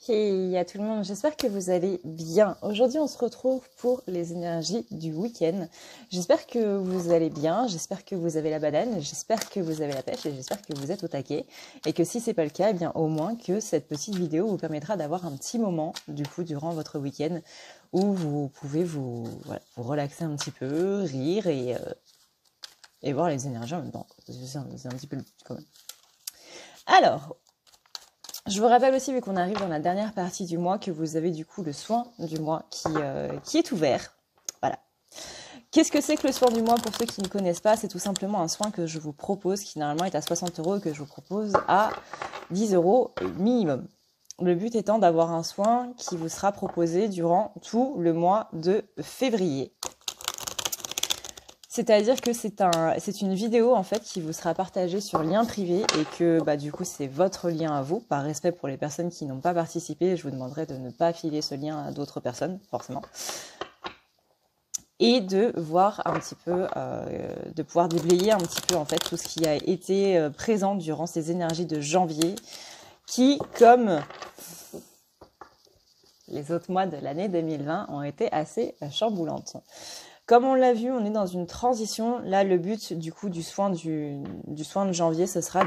Hey à tout le monde, j'espère que vous allez bien. Aujourd'hui, on se retrouve pour les énergies du week-end. J'espère que vous allez bien, j'espère que vous avez la banane, j'espère que vous avez la pêche et j'espère que vous êtes au taquet. Et que si c'est pas le cas, eh bien au moins que cette petite vidéo vous permettra d'avoir un petit moment, du coup, durant votre week-end où vous pouvez vous relaxer un petit peu, rire et voir les énergies en même temps. C'est un petit peu le but quand même. Alors, je vous rappelle aussi, vu qu'on arrive dans la dernière partie du mois, que vous avez du coup le soin du mois qui est ouvert. Voilà. Qu'est-ce que c'est que le soin du mois pour ceux qui ne connaissent pas? C'est tout simplement un soin que je vous propose, qui normalement est à 60 € et que je vous propose à 10 € minimum. Le but étant d'avoir un soin qui vous sera proposé durant tout le mois de février. C'est-à-dire que c'est une vidéo en fait qui vous sera partagée sur lien privé et que du coup c'est votre lien à vous. Par respect pour les personnes qui n'ont pas participé, je vous demanderai de ne pas filer ce lien à d'autres personnes, forcément. Et de voir un petit peu, de pouvoir déblayer un petit peu en fait tout ce qui a été présent durant ces énergies de janvier qui, comme les autres mois de l'année 2020, ont été assez chamboulantes. Comme on l'a vu, on est dans une transition. Là, le but du coup du soin de janvier, ce sera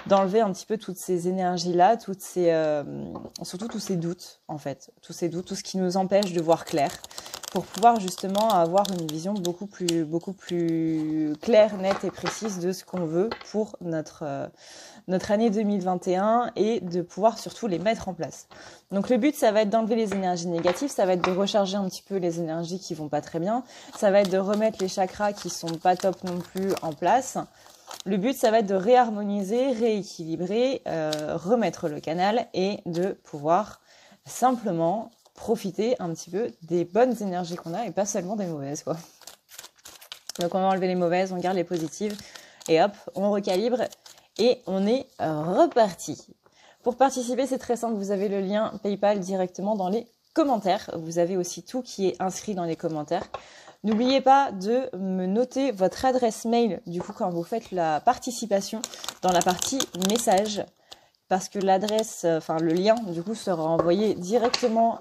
d'enlever un petit peu toutes ces énergies-là, surtout tous ces doutes en fait, tous ces doutes, tout ce qui nous empêche de voir clair, pour pouvoir justement avoir une vision beaucoup plus claire, nette et précise de ce qu'on veut pour notre année 2021 et de pouvoir surtout les mettre en place. Donc le but, ça va être d'enlever les énergies négatives, ça va être de recharger un petit peu les énergies qui vont pas très bien, ça va être de remettre les chakras qui sont pas top non plus en place. Le but, ça va être de réharmoniser, rééquilibrer, remettre le canal et de pouvoir simplement profiter un petit peu des bonnes énergies qu'on a et pas seulement des mauvaises, quoi. Donc on va enlever les mauvaises, on garde les positives et hop, on recalibre et on est reparti. Pour participer, c'est très simple, vous avez le lien PayPal directement dans les commentaires. Vous avez aussi tout qui est inscrit dans les commentaires. N'oubliez pas de me noter votre adresse mail, du coup, quand vous faites la participation dans la partie message, parce que l'adresse, le lien, du coup, sera envoyé directement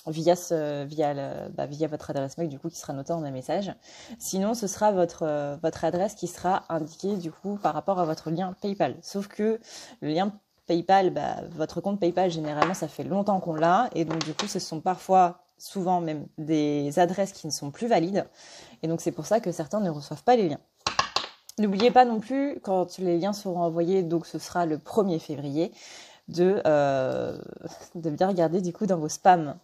via votre adresse mail, du coup, qui sera notée dans un message. Sinon, ce sera votre adresse qui sera indiquée, du coup, par rapport à votre lien PayPal. Sauf que le lien PayPal, votre compte PayPal, généralement, ça fait longtemps qu'on l'a. Et donc, du coup, ce sont souvent même, des adresses qui ne sont plus valides. Et donc, c'est pour ça que certains ne reçoivent pas les liens. N'oubliez pas non plus, quand les liens seront envoyés, donc ce sera le 1er février, de bien regarder, du coup, dans vos spams.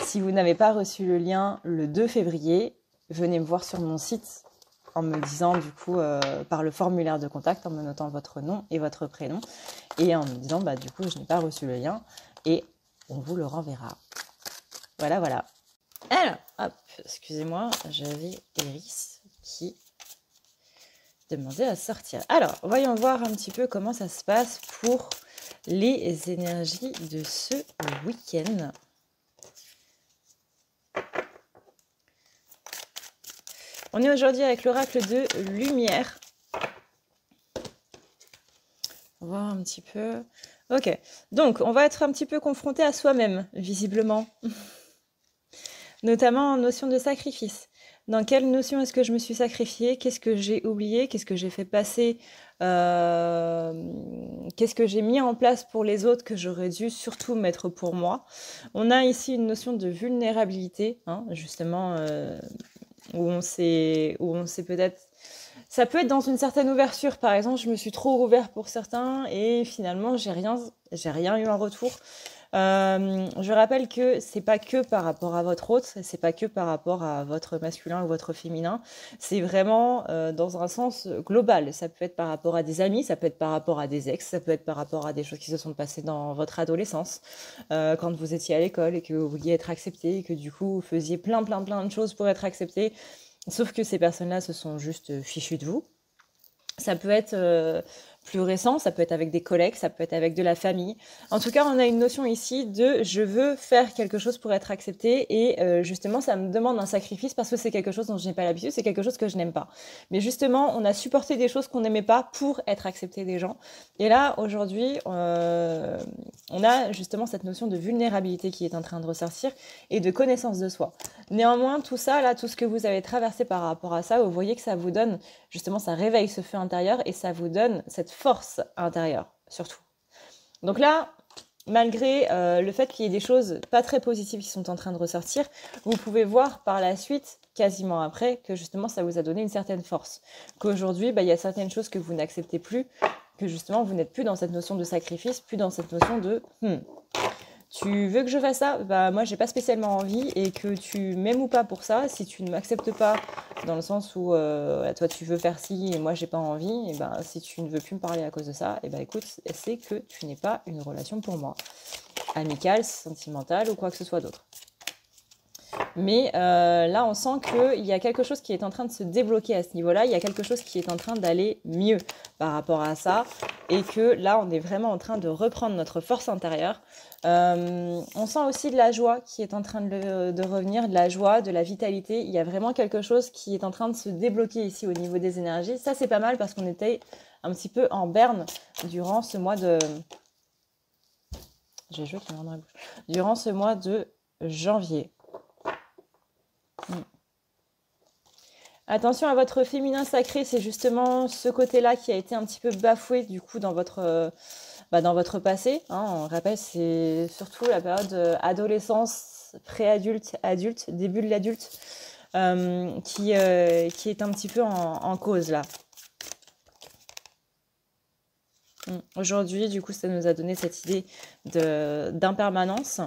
Si vous n'avez pas reçu le lien le 2 février, venez me voir sur mon site en me disant du coup par le formulaire de contact, en me notant votre nom et votre prénom et en me disant du coup je n'ai pas reçu le lien et on vous le renverra. Voilà. Alors, hop, excusez-moi, j'avais Iris qui demandait à sortir. Alors, voyons voir un petit peu comment ça se passe pour les énergies de ce week-end. On est aujourd'hui avec l'oracle de lumière. On va voir un petit peu. Ok, donc on va être un petit peu confronté à soi-même, visiblement. Notamment en notion de sacrifice. Dans quelle notion est-ce que je me suis sacrifiée? Qu'est-ce que j'ai oublié? Qu'est-ce que j'ai fait passer? Qu'est-ce que j'ai mis en place pour les autres que j'aurais dû surtout mettre pour moi? On a ici une notion de vulnérabilité, hein, justement... où on s'est peut-être... Ça peut être dans une certaine ouverture, par exemple, je me suis trop ouvert pour certains et finalement, j'ai rien eu en retour. Je rappelle que c'est pas que par rapport à votre autre, c'est pas que par rapport à votre masculin ou votre féminin, c'est vraiment dans un sens global. Ça peut être par rapport à des amis, ça peut être par rapport à des ex, ça peut être par rapport à des choses qui se sont passées dans votre adolescence, quand vous étiez à l'école et que vous vouliez être accepté, et que du coup vous faisiez plein de choses pour être accepté, sauf que ces personnes-là se sont juste fichues de vous. Ça peut être plus récent, ça peut être avec des collègues, ça peut être avec de la famille. En tout cas, on a une notion ici de je veux faire quelque chose pour être accepté et justement, ça me demande un sacrifice parce que c'est quelque chose dont je n'ai pas l'habitude, c'est quelque chose que je n'aime pas. Mais justement, on a supporté des choses qu'on n'aimait pas pour être accepté des gens. Et là, aujourd'hui, on on a justement cette notion de vulnérabilité qui est en train de ressortir et de connaissance de soi. Néanmoins, tout ça, là, tout ce que vous avez traversé par rapport à ça, vous voyez que ça vous donne, justement, ça réveille ce feu intérieur et ça vous donne cette force intérieure, surtout. Donc là, malgré le fait qu'il y ait des choses pas très positives qui sont en train de ressortir, vous pouvez voir par la suite, quasiment après, que justement ça vous a donné une certaine force. Qu'aujourd'hui, il y a certaines choses que vous n'acceptez plus, que justement vous n'êtes plus dans cette notion de sacrifice, plus dans cette notion de tu veux que je fasse ça? Moi j'ai pas spécialement envie, et que tu m'aimes ou pas pour ça, si tu ne m'acceptes pas dans le sens où toi tu veux faire ci et moi j'ai pas envie, et si tu ne veux plus me parler à cause de ça, écoute, c'est que tu n'es pas une relation pour moi, amicale, sentimentale ou quoi que ce soit d'autre. Mais là, on sent qu'il y a quelque chose qui est en train de se débloquer à ce niveau-là. Il y a quelque chose qui est en train d'aller mieux par rapport à ça. Et que là, on est vraiment en train de reprendre notre force intérieure. On sent aussi de la joie qui est en train de revenir, de la joie, de la vitalité. Il y a vraiment quelque chose qui est en train de se débloquer ici au niveau des énergies. Ça, c'est pas mal parce qu'on était un petit peu en berne durant ce mois de... J'ai joué qui me rend dans la bouche. Durant ce mois de janvier. Attention à votre féminin sacré, c'est justement ce côté-là qui a été un petit peu bafoué du coup dans votre passé. On rappelle, c'est surtout la période adolescence, préadulte, adulte, début de l'adulte, qui est un petit peu en cause là. Aujourd'hui, du coup, ça nous a donné cette idée d'impermanence.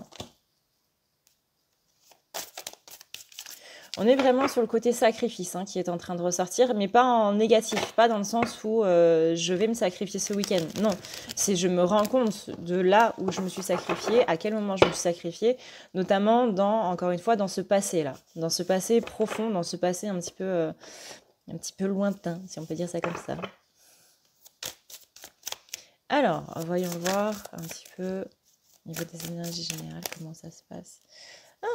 On est vraiment sur le côté sacrifice qui est en train de ressortir, mais pas en négatif, pas dans le sens où je vais me sacrifier ce week-end. Non, c'est je me rends compte de là où je me suis sacrifiée, à quel moment je me suis sacrifiée, notamment encore une fois, dans ce passé-là, dans ce passé profond, dans ce passé un petit peu lointain, si on peut dire ça comme ça. Alors, voyons voir un petit peu au niveau des énergies générales, comment ça se passe.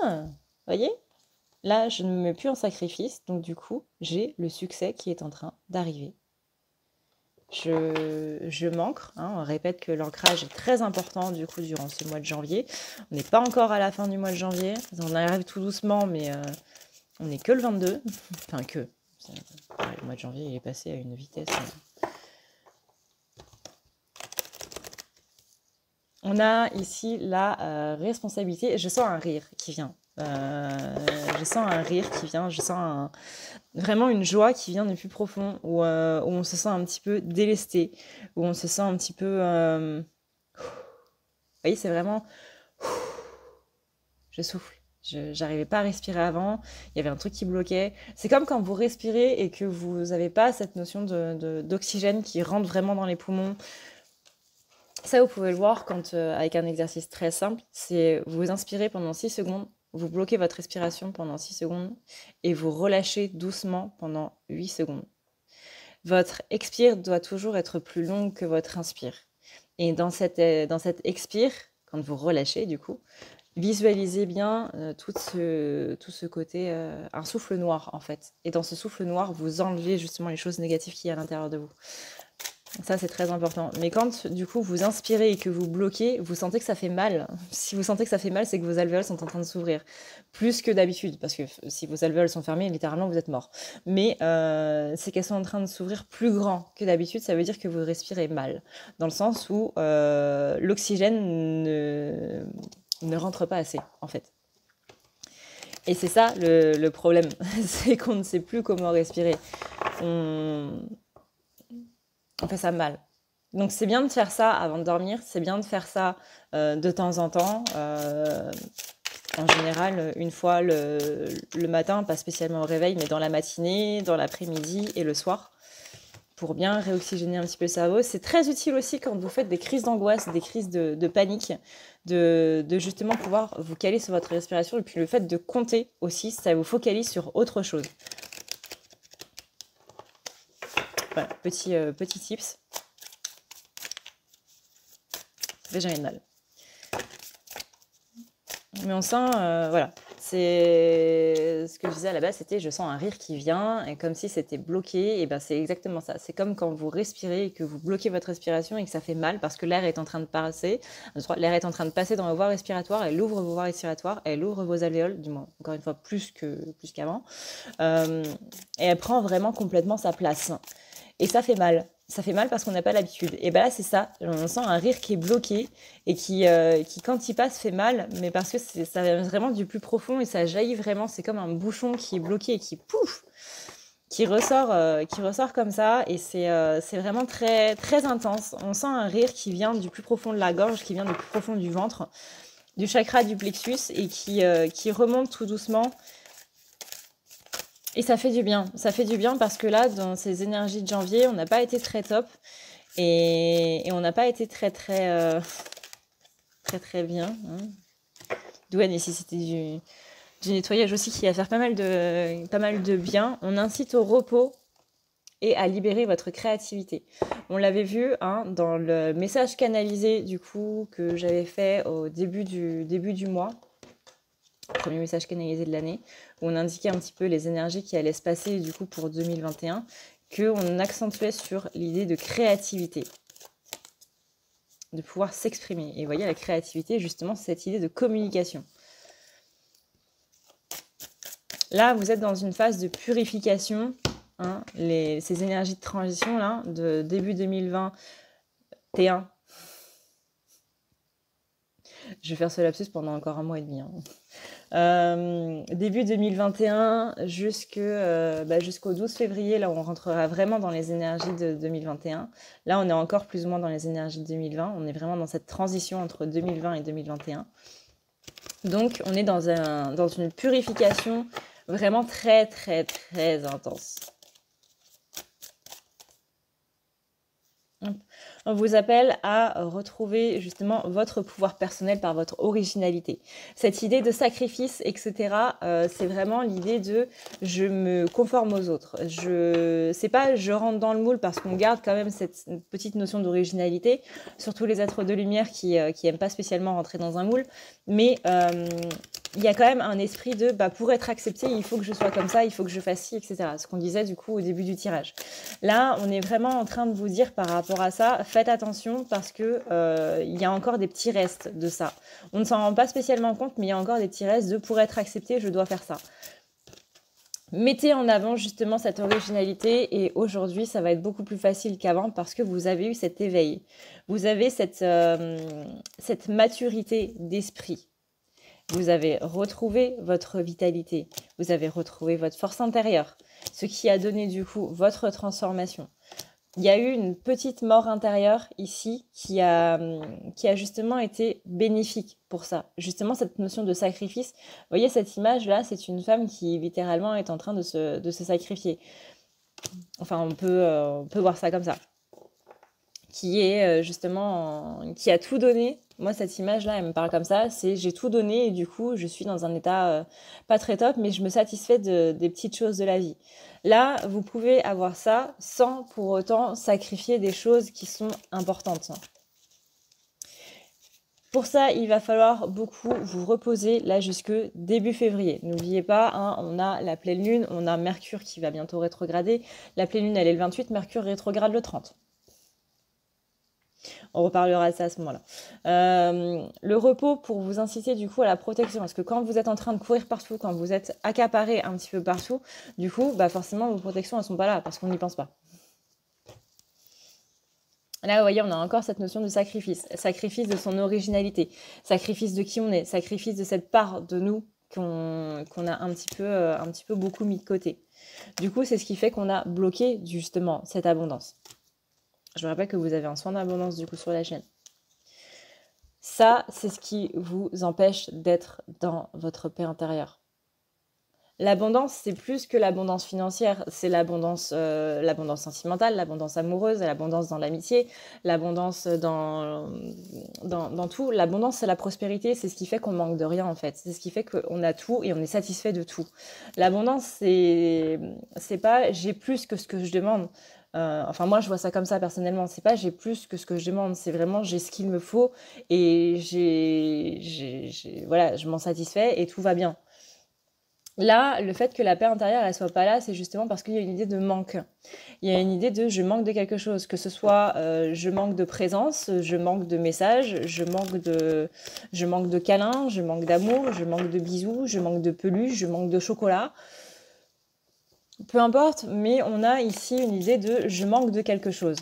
Vous voyez ? Là, je ne me mets plus en sacrifice, donc du coup, j'ai le succès qui est en train d'arriver. Je m'ancre, on répète que l'ancrage est très important du coup durant ce mois de janvier. On n'est pas encore à la fin du mois de janvier, on arrive tout doucement, mais on n'est que le 22. Enfin que, le mois de janvier il est passé à une vitesse. On a ici la responsabilité, je sens un rire qui vient. Je sens un rire qui vient, je sens vraiment une joie qui vient du plus profond, où on se sent un petit peu délesté, où on se sent un petit peu... Vous voyez, c'est vraiment... Je souffle. J'arrivais pas à respirer avant, il y avait un truc qui bloquait. C'est comme quand vous respirez et que vous n'avez pas cette notion d'oxygène qui rentre vraiment dans les poumons. Ça, vous pouvez le voir avec un exercice très simple, c'est vous inspirez pendant 6 secondes, vous bloquez votre respiration pendant 6 secondes et vous relâchez doucement pendant 8 secondes. Votre expire doit toujours être plus longue que votre inspire. Et dans cette expire, quand vous relâchez du coup, visualisez bien tout ce côté, un souffle noir en fait. Et dans ce souffle noir, vous enlevez justement les choses négatives qu'il y a à l'intérieur de vous. Ça, c'est très important. Mais quand, du coup, vous inspirez et que vous bloquez, vous sentez que ça fait mal. Si vous sentez que ça fait mal, c'est que vos alvéoles sont en train de s'ouvrir. Plus que d'habitude, parce que si vos alvéoles sont fermées, littéralement, vous êtes mort. Mais c'est qu'elles sont en train de s'ouvrir plus grand que d'habitude, ça veut dire que vous respirez mal. Dans le sens où l'oxygène ne rentre pas assez, en fait. Et c'est ça le problème. C'est qu'on ne sait plus comment respirer. On fait ça mal. Donc c'est bien de faire ça avant de dormir, c'est bien de faire ça de temps en temps. En général, une fois le matin, pas spécialement au réveil, mais dans la matinée, dans l'après-midi et le soir, pour bien réoxygéner un petit peu le cerveau. C'est très utile aussi quand vous faites des crises d'angoisse, des crises de panique, de justement pouvoir vous caler sur votre respiration. Et puis le fait de compter aussi, ça vous focalise sur autre chose. Voilà, petit tips. Ça fait jamais de mal. Mais on sent, voilà, C'est ce que je disais à la base, c'était je sens un rire qui vient et comme si c'était bloqué. Et ben c'est exactement ça. C'est comme quand vous respirez et que vous bloquez votre respiration et que ça fait mal parce que l'air est en train de passer. L'air est en train de passer dans vos voies respiratoires. Elle ouvre vos voies respiratoires, elle ouvre vos alvéoles, du moins encore une fois plus qu'avant. Et elle prend vraiment complètement sa place. Et ça fait mal. Ça fait mal parce qu'on n'a pas l'habitude. Et ben là, c'est ça. On sent un rire qui est bloqué et qui quand il passe, fait mal, mais parce que ça vient vraiment du plus profond et ça jaillit vraiment. C'est comme un bouchon qui est bloqué et qui pouf, qui ressort comme ça. Et c'est vraiment très, très intense. On sent un rire qui vient du plus profond de la gorge, qui vient du plus profond du ventre, du chakra du plexus et qui remonte tout doucement. Et ça fait du bien. Ça fait du bien parce que là, dans ces énergies de janvier, on n'a pas été très top. Et on n'a pas été très, très, très bien. Hein. D'où la nécessité du nettoyage aussi qui va faire pas mal de bien. On incite au repos et à libérer votre créativité. On l'avait vu hein, dans le message canalisé du coup que j'avais fait au début du mois. Premier message canalisé de l'année, où on indiquait un petit peu les énergies qui allaient se passer du coup pour 2021, qu'on accentuait sur l'idée de créativité, de pouvoir s'exprimer. Et vous voyez, la créativité, justement, c'est cette idée de communication. Là, vous êtes dans une phase de purification, hein, ces énergies de transition, là, de début 2021. Je vais faire ce lapsus pendant encore un mois et demi. Hein. Début 2021 jusqu'au 12 février, là où on rentrera vraiment dans les énergies de 2021. Là, on est encore plus ou moins dans les énergies de 2020. On est vraiment dans cette transition entre 2020 et 2021. Donc, on est dans une purification vraiment très, très, très intense. On vous appelle à retrouver justement votre pouvoir personnel par votre originalité. Cette idée de sacrifice, etc., c'est vraiment l'idée de je me conforme aux autres. C'est pas je rentre dans le moule parce qu'on garde quand même cette petite notion d'originalité, surtout les êtres de lumière qui aiment pas spécialement rentrer dans un moule, mais il y a quand même un esprit de pour être accepté, il faut que je sois comme ça, il faut que je fasse ci, etc. Ce qu'on disait du coup au début du tirage. Là, on est vraiment en train de vous dire par rapport à ça, faites attention parce que il y a encore des petits restes de ça. On ne s'en rend pas spécialement compte, mais il y a encore des petits restes de pour être accepté, je dois faire ça. Mettez en avant justement cette originalité et aujourd'hui, ça va être beaucoup plus facile qu'avant parce que vous avez eu cet éveil. Vous avez cette maturité d'esprit. Vous avez retrouvé votre vitalité, vous avez retrouvé votre force intérieure, ce qui a donné du coup votre transformation. Il y a eu une petite mort intérieure ici qui a justement été bénéfique pour ça. Justement, cette notion de sacrifice. Vous voyez cette image-là, c'est une femme qui littéralement est en train de se sacrifier. Enfin, on peut voir ça comme ça. Qui est justement, qui a tout donné. Moi, cette image-là, elle me parle comme ça. C'est j'ai tout donné et du coup, je suis dans un état pas très top, mais je me satisfais des petites choses de la vie. Là, vous pouvez avoir ça sans pour autant sacrifier des choses qui sont importantes. Pour ça, il va falloir beaucoup vous reposer là jusque début février. N'oubliez pas, hein, on a la pleine lune, on a Mercure qui va bientôt rétrograder. La pleine lune, elle est le 28, Mercure rétrograde le 30. On reparlera de ça à ce moment-là. Le repos pour vous inciter du coup à la protection. Parce que quand vous êtes en train de courir partout, quand vous êtes accaparé un petit peu partout, du coup, forcément, vos protections, elles sont pas là parce qu'on n'y pense pas. Là, vous voyez, on a encore cette notion de sacrifice. Sacrifice de son originalité. Sacrifice de qui on est. Sacrifice de cette part de nous qu'on a un petit peu beaucoup mis de côté. Du coup, c'est ce qui fait qu'on a bloqué justement cette abondance. Je vous rappelle que vous avez un soin d'abondance du coup sur la chaîne. Ça, c'est ce qui vous empêche d'être dans votre paix intérieure. L'abondance, c'est plus que l'abondance financière, c'est l'abondance sentimentale, l'abondance amoureuse, l'abondance dans l'amitié, l'abondance dans tout. L'abondance, c'est la prospérité, c'est ce qui fait qu'on manque de rien en fait. C'est ce qui fait qu'on a tout et on est satisfait de tout. L'abondance, c'est pas j'ai plus que ce que je demande. Enfin moi je vois ça comme ça personnellement, c'est pas j'ai plus que ce que je demande, c'est vraiment j'ai ce qu'il me faut et voilà, je m'en satisfais et tout va bien. Là, le fait que la paix intérieure, elle soit pas là, c'est justement parce qu'il y a une idée de manque. Il y a une idée de je manque de quelque chose, que ce soit je manque de présence, je manque de messages, je manque de câlins, je manque d'amour, je manque de bisous, je manque de peluches, je manque de chocolat. Peu importe, mais on a ici une idée de je manque de quelque chose.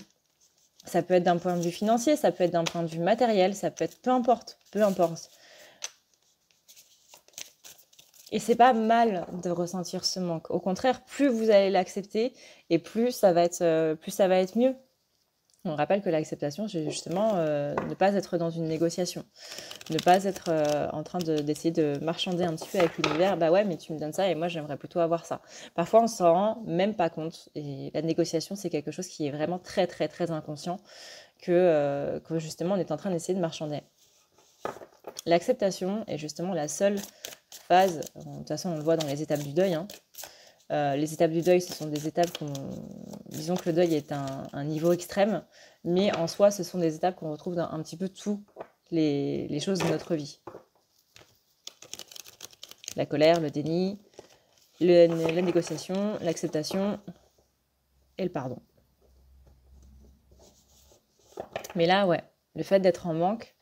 Ça peut être d'un point de vue financier, ça peut être d'un point de vue matériel, ça peut être peu importe, peu importe. Et c'est pas mal de ressentir ce manque. Au contraire, plus vous allez l'accepter et plus ça va être mieux. On rappelle que l'acceptation, c'est justement ne pas être dans une négociation, ne pas être en train d'essayer de marchander un petit peu avec l'univers. Bah ouais, mais tu me donnes ça et moi j'aimerais plutôt avoir ça. Parfois on s'en rend même pas compte et la négociation c'est quelque chose qui est vraiment très très très inconscient que justement on est en train d'essayer de marchander. L'acceptation est justement la seule phase, de toute façon on le voit dans les étapes du deuil, hein. Les étapes du deuil, ce sont des étapes disons que le deuil est un niveau extrême, mais en soi, ce sont des étapes qu'on retrouve dans un petit peu toutes les choses de notre vie. La colère, le déni, la négociation, l'acceptation et le pardon. Mais là, ouais, le fait d'être en manque,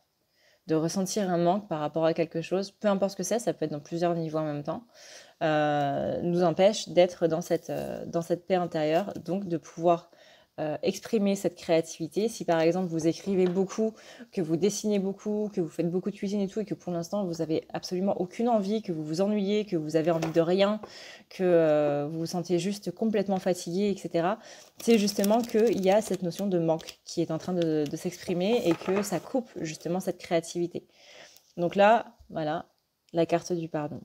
de ressentir un manque par rapport à quelque chose, peu importe ce que c'est, ça peut être dans plusieurs niveaux en même temps, nous empêche d'être dans cette paix intérieure, donc de pouvoir exprimer cette créativité. Si par exemple vous écrivez beaucoup, que vous dessinez beaucoup, que vous faites beaucoup de cuisine et tout, et que pour l'instant vous avez absolument aucune envie, que vous vous ennuyez, que vous avez envie de rien, que vous vous sentez juste complètement fatigué, etc., c'est justement qu'il y a cette notion de manque qui est en train de s'exprimer et que ça coupe justement cette créativité. Donc là, voilà, la carte du pardon.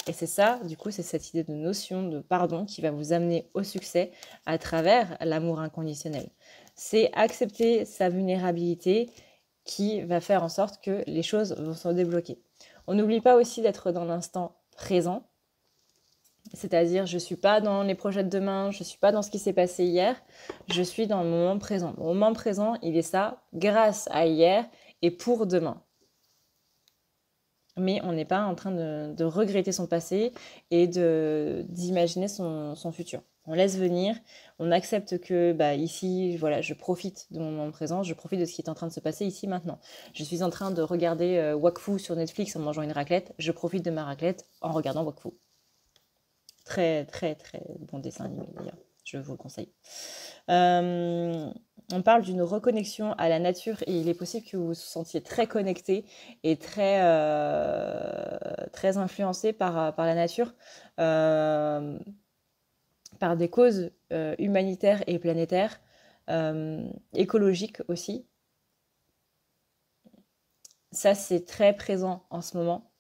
Et c'est ça, du coup, c'est cette idée de notion de pardon qui va vous amener au succès à travers l'amour inconditionnel. C'est accepter sa vulnérabilité qui va faire en sorte que les choses vont se débloquer. On n'oublie pas aussi d'être dans l'instant présent, c'est-à-dire je ne suis pas dans les projets de demain, je ne suis pas dans ce qui s'est passé hier, je suis dans le moment présent. Le moment présent, il est ça grâce à hier et pour demain. Mais on n'est pas en train de regretter son passé et d'imaginer son futur. On laisse venir, on accepte que bah, ici, voilà, je profite de mon moment présent, je profite de ce qui est en train de se passer ici maintenant. Je suis en train de regarder Wakfu sur Netflix en mangeant une raclette, je profite de ma raclette en regardant Wakfu. Très très très bon dessin animé d'ailleurs, je vous le conseille. On parle d'une reconnexion à la nature et il est possible que vous vous sentiez très connecté et très influencé par la nature, par des causes humanitaires et planétaires, écologiques aussi. Ça, c'est très présent en ce moment.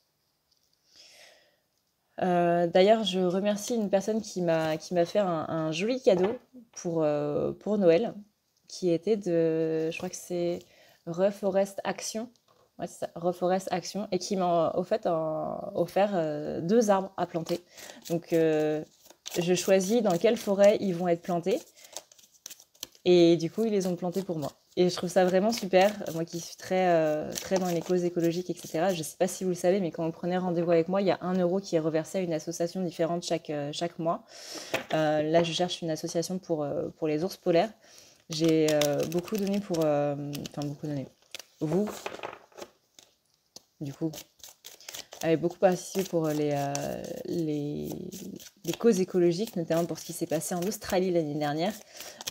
D'ailleurs, je remercie une personne qui m'a fait un joli cadeau pour Noël, qui était je crois que c'est Reforest Action, ouais, c'est ça, Reforest Action, et qui m'a offert 2 arbres à planter. Donc, je choisis dans quelle forêt ils vont être plantés, et du coup, ils les ont plantés pour moi. Et je trouve ça vraiment super, moi qui suis très dans les causes écologiques, etc. Je ne sais pas si vous le savez, mais quand vous prenez rendez-vous avec moi, il y a 1 € qui est reversé à une association différente chaque mois. Là, je cherche une association pour les ours polaires. J'ai beaucoup donné beaucoup donné. Vous, du coup, avez beaucoup participé pour les causes écologiques, notamment pour ce qui s'est passé en Australie l'année dernière,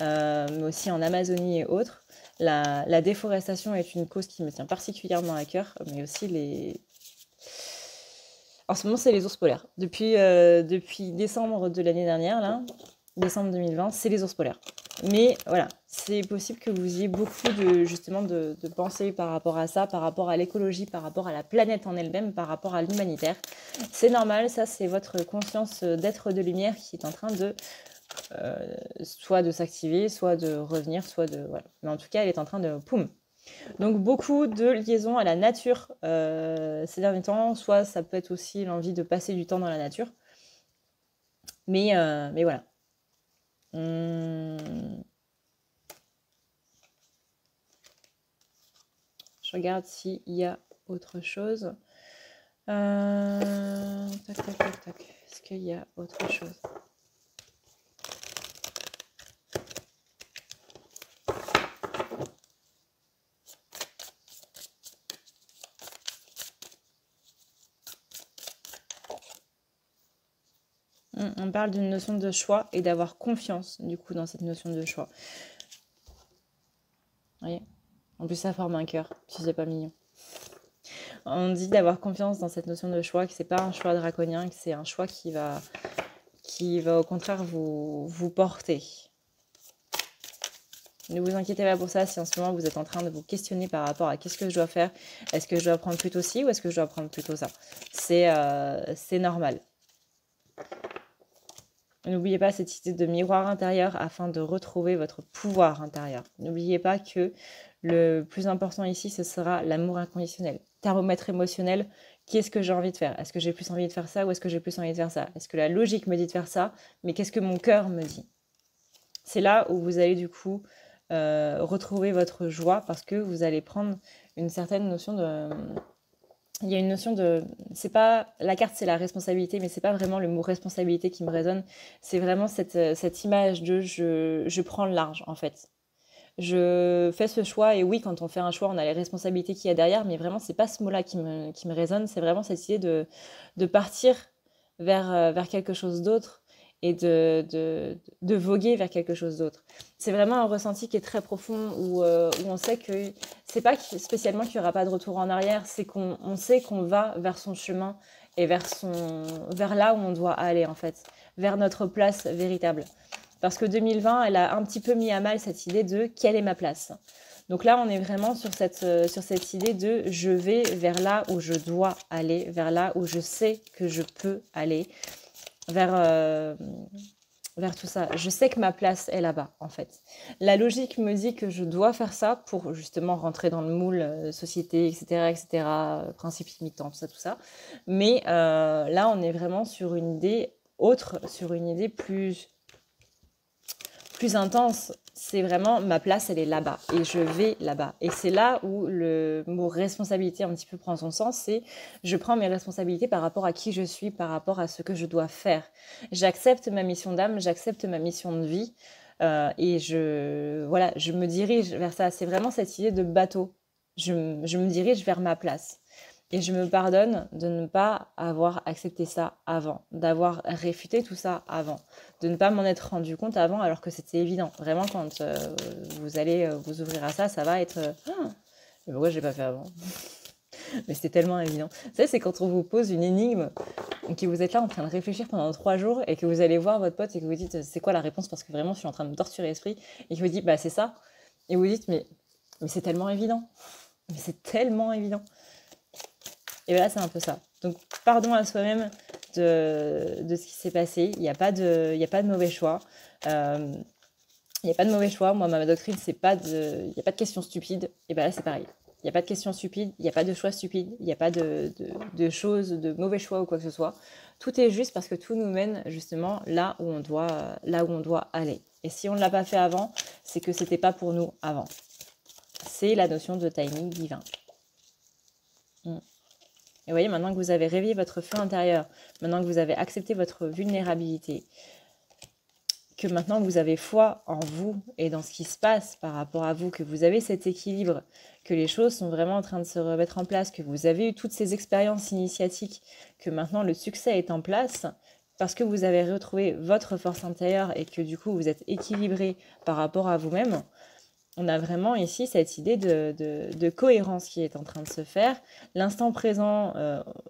mais aussi en Amazonie et autres. La déforestation est une cause qui me tient particulièrement à cœur, mais aussi en ce moment, c'est les ours polaires. Depuis décembre de l'année dernière, là, décembre 2020, c'est les ours polaires. Mais voilà, c'est possible que vous ayez beaucoup justement de pensées par rapport à ça, par rapport à l'écologie, par rapport à la planète en elle-même, par rapport à l'humanitaire. C'est normal, ça c'est votre conscience d'être de lumière qui est en train soit de s'activer, soit de revenir, soit de... Voilà. Mais en tout cas, elle est en train de... Poum. Donc beaucoup de liaisons à la nature ces derniers temps, soit ça peut être aussi l'envie de passer du temps dans la nature. Mais voilà. Je regarde s'il y a autre chose. Tac, tac, tac, tac. Est-ce qu'il y a autre chose? On parle d'une notion de choix et d'avoir confiance, du coup, dans cette notion de choix. Vous voyez? En plus, ça forme un cœur, si c'est pas mignon. On dit d'avoir confiance dans cette notion de choix, que c'est pas un choix draconien, que c'est un choix qui va au contraire vous porter. Ne vous inquiétez pas pour ça si en ce moment vous êtes en train de vous questionner par rapport à qu'est-ce que je dois faire. Est-ce que je dois prendre plutôt ci ou est-ce que je dois prendre plutôt ça? C'est normal. N'oubliez pas cette idée de miroir intérieur afin de retrouver votre pouvoir intérieur. N'oubliez pas que le plus important ici, ce sera l'amour inconditionnel. Thermomètre émotionnel, qu'est-ce que j'ai envie de faire? Est-ce que j'ai plus envie de faire ça ou est-ce que j'ai plus envie de faire ça? Est-ce que la logique me dit de faire ça? Mais qu'est-ce que mon cœur me dit? C'est là où vous allez du coup retrouver votre joie parce que vous allez prendre une certaine notion de... Il y a une notion de... C'est pas... La carte, c'est la responsabilité, mais c'est pas vraiment le mot responsabilité qui me résonne. C'est vraiment cette image de je prends le large, en fait. Je fais ce choix, et oui, quand on fait un choix, on a les responsabilités qu'il y a derrière, mais vraiment, c'est pas ce mot-là qui me résonne. C'est vraiment cette idée de partir vers quelque chose d'autre et de voguer vers quelque chose d'autre. C'est vraiment un ressenti qui est très profond où on sait que c'est pas spécialement qu'il n'y aura pas de retour en arrière, c'est qu'on sait qu'on va vers son chemin et vers là où on doit aller en fait, vers notre place véritable. Parce que 2020, elle a un petit peu mis à mal cette idée de quelle est ma place. Donc là, on est vraiment sur cette idée de je vais vers là où je dois aller, vers là où je sais que je peux aller, vers tout ça. Je sais que ma place est là-bas, en fait. La logique me dit que je dois faire ça pour justement rentrer dans le moule société, etc., etc., principe limitant, tout ça. Mais là, on est vraiment sur une idée autre, sur une idée plus intense. C'est vraiment ma place, elle est là-bas et je vais là-bas. Et c'est là où le mot responsabilité un petit peu prend son sens. C'est je prends mes responsabilités par rapport à qui je suis, par rapport à ce que je dois faire. J'accepte ma mission d'âme, j'accepte ma mission de vie et je me dirige vers ça. C'est vraiment cette idée de bateau. Je me dirige vers ma place. Et je me pardonne de ne pas avoir accepté ça avant, d'avoir réfuté tout ça avant, de ne pas m'en être rendu compte avant alors que c'était évident. Vraiment, quand vous allez vous ouvrir à ça, ça va être ah, mais pourquoi je l'ai pas fait avant? Mais c'était tellement évident. Vous savez, c'est quand on vous pose une énigme, que vous êtes là en train de réfléchir pendant 3 jours et que vous allez voir votre pote et que vous dites c'est quoi la réponse parce que vraiment je suis en train de me torturer l'esprit et qu'il vous dit bah c'est ça. Et vous dites mais c'est tellement évident. Mais c'est tellement évident. Et bien là, c'est un peu ça. Donc, pardon à soi-même de ce qui s'est passé. Il n'y a pas de mauvais choix. Il n'y a pas de mauvais choix. Moi, ma doctrine, il n'y a pas de questions stupides. Et bien là, c'est pareil. Il n'y a pas de questions stupides. Il n'y a pas de choix stupides. Il n'y a pas de choses, de mauvais choix ou quoi que ce soit. Tout est juste parce que tout nous mène justement là où on doit aller. Et si on ne l'a pas fait avant, c'est que c'était pas pour nous avant. C'est la notion de timing divin. Et vous voyez, maintenant que vous avez réveillé votre feu intérieur, maintenant que vous avez accepté votre vulnérabilité, que maintenant que vous avez foi en vous et dans ce qui se passe par rapport à vous, que vous avez cet équilibre, que les choses sont vraiment en train de se remettre en place, que vous avez eu toutes ces expériences initiatiques, que maintenant le succès est en place, parce que vous avez retrouvé votre force intérieure et que du coup vous êtes équilibré par rapport à vous-même, on a vraiment ici cette idée de cohérence qui est en train de se faire. L'instant présent,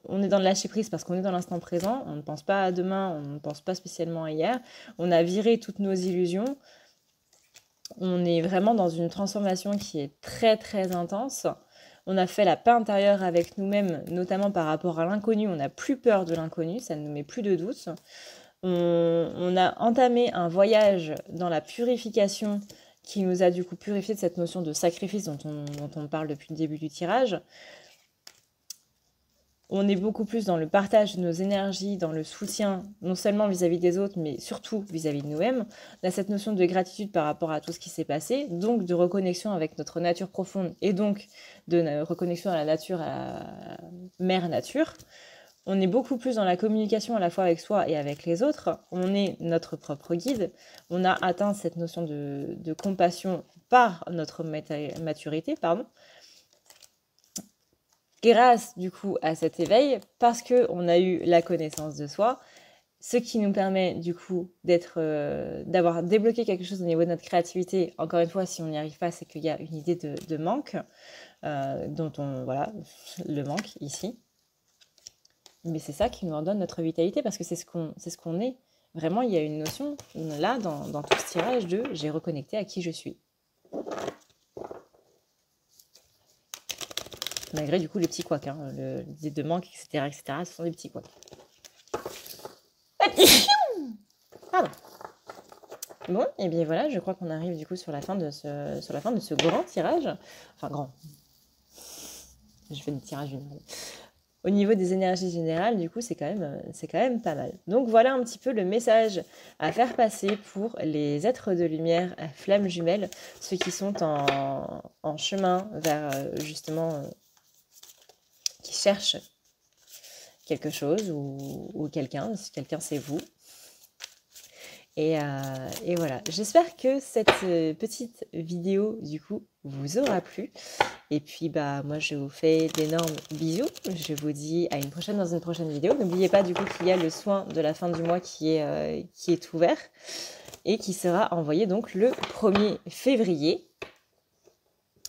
on est dans le lâcher prise parce qu'on est dans l'instant présent. On ne pense pas à demain, on ne pense pas spécialement à hier. On a viré toutes nos illusions. On est vraiment dans une transformation qui est très très intense. On a fait la paix intérieure avec nous-mêmes, notamment par rapport à l'inconnu. On n'a plus peur de l'inconnu, ça ne nous met plus de doute. On a entamé un voyage dans la purification qui nous a du coup purifié de cette notion de sacrifice dont on parle depuis le début du tirage. On est beaucoup plus dans le partage de nos énergies, dans le soutien, non seulement vis-à-vis des autres, mais surtout vis-à-vis de nous-mêmes. On a cette notion de gratitude par rapport à tout ce qui s'est passé, donc de reconnexion avec notre nature profonde, et donc de reconnexion à la nature, à la mère nature. On est beaucoup plus dans la communication à la fois avec soi et avec les autres. On est notre propre guide. On a atteint cette notion de compassion par notre maturité, pardon, grâce du coup à cet éveil, parce qu'on a eu la connaissance de soi, ce qui nous permet du coup d'avoir débloqué quelque chose au niveau de notre créativité. Encore une fois, si on n'y arrive pas, c'est qu'il y a une idée de manque, dont on, voilà, le manque ici. Mais c'est ça qui nous redonne notre vitalité, parce que c'est ce qu'on est. Vraiment, il y a une notion, là, dans tout ce tirage de « j'ai reconnecté à qui je suis ». Malgré du coup les petits couacs, hein, l'idée de manque, etc., ce sont des petits couacs. Pardon. Bon, et bien voilà, je crois qu'on arrive du coup sur la fin de ce grand tirage. Enfin, grand. Je fais des tirages généraux. Au niveau des énergies générales, du coup, c'est quand même pas mal. Donc voilà un petit peu le message à faire passer pour les êtres de lumière flammes jumelles, ceux qui sont en chemin vers justement qui cherchent quelque chose ou quelqu'un. Si quelqu'un, c'est vous. Et voilà, j'espère que cette petite vidéo, du coup, vous aura plu. Et puis, bah, moi, je vous fais d'énormes bisous. Je vous dis à une prochaine dans une prochaine vidéo. N'oubliez pas, du coup, qu'il y a le soin de la fin du mois qui est ouvert et qui sera envoyé, donc, le 1er février,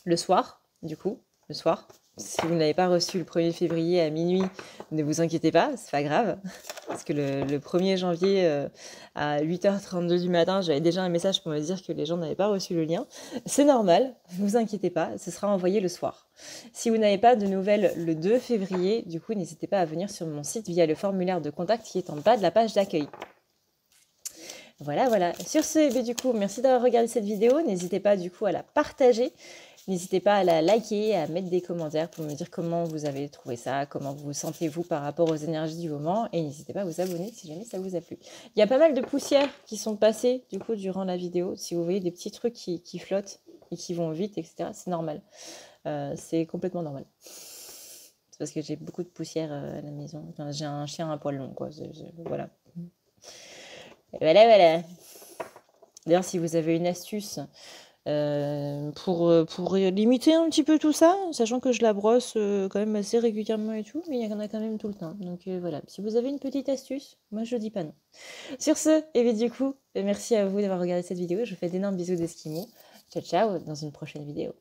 le soir, du coup, le soir. Si vous n'avez pas reçu le 1er février à minuit, ne vous inquiétez pas, c'est pas grave. Parce que le 1er janvier à 8h32 du matin, j'avais déjà un message pour me dire que les gens n'avaient pas reçu le lien. C'est normal, ne vous inquiétez pas, ce sera envoyé le soir. Si vous n'avez pas de nouvelles le 2 février, du coup, n'hésitez pas à venir sur mon site via le formulaire de contact qui est en bas de la page d'accueil. Voilà, voilà. Sur ce, du coup, merci d'avoir regardé cette vidéo. N'hésitez pas du coup à la partager. N'hésitez pas à la liker, à mettre des commentaires pour me dire comment vous avez trouvé ça, comment vous sentez-vous par rapport aux énergies du moment. Et n'hésitez pas à vous abonner si jamais ça vous a plu. Il y a pas mal de poussières qui sont passées du coup durant la vidéo. Si vous voyez des petits trucs qui flottent et qui vont vite, etc., c'est normal. C'est complètement normal. C'est parce que j'ai beaucoup de poussière à la maison. Enfin, j'ai un chien à poil long, quoi. Voilà. Voilà, voilà. D'ailleurs, si vous avez une astuce pour limiter un petit peu tout ça, sachant que je la brosse quand même assez régulièrement et tout, mais il y en a quand même tout le temps. Donc voilà, si vous avez une petite astuce, moi je dis pas non. Sur ce, et bien du coup, merci à vous d'avoir regardé cette vidéo. Je vous fais d'énormes bisous d'Esquimaux. Ciao ciao, dans une prochaine vidéo.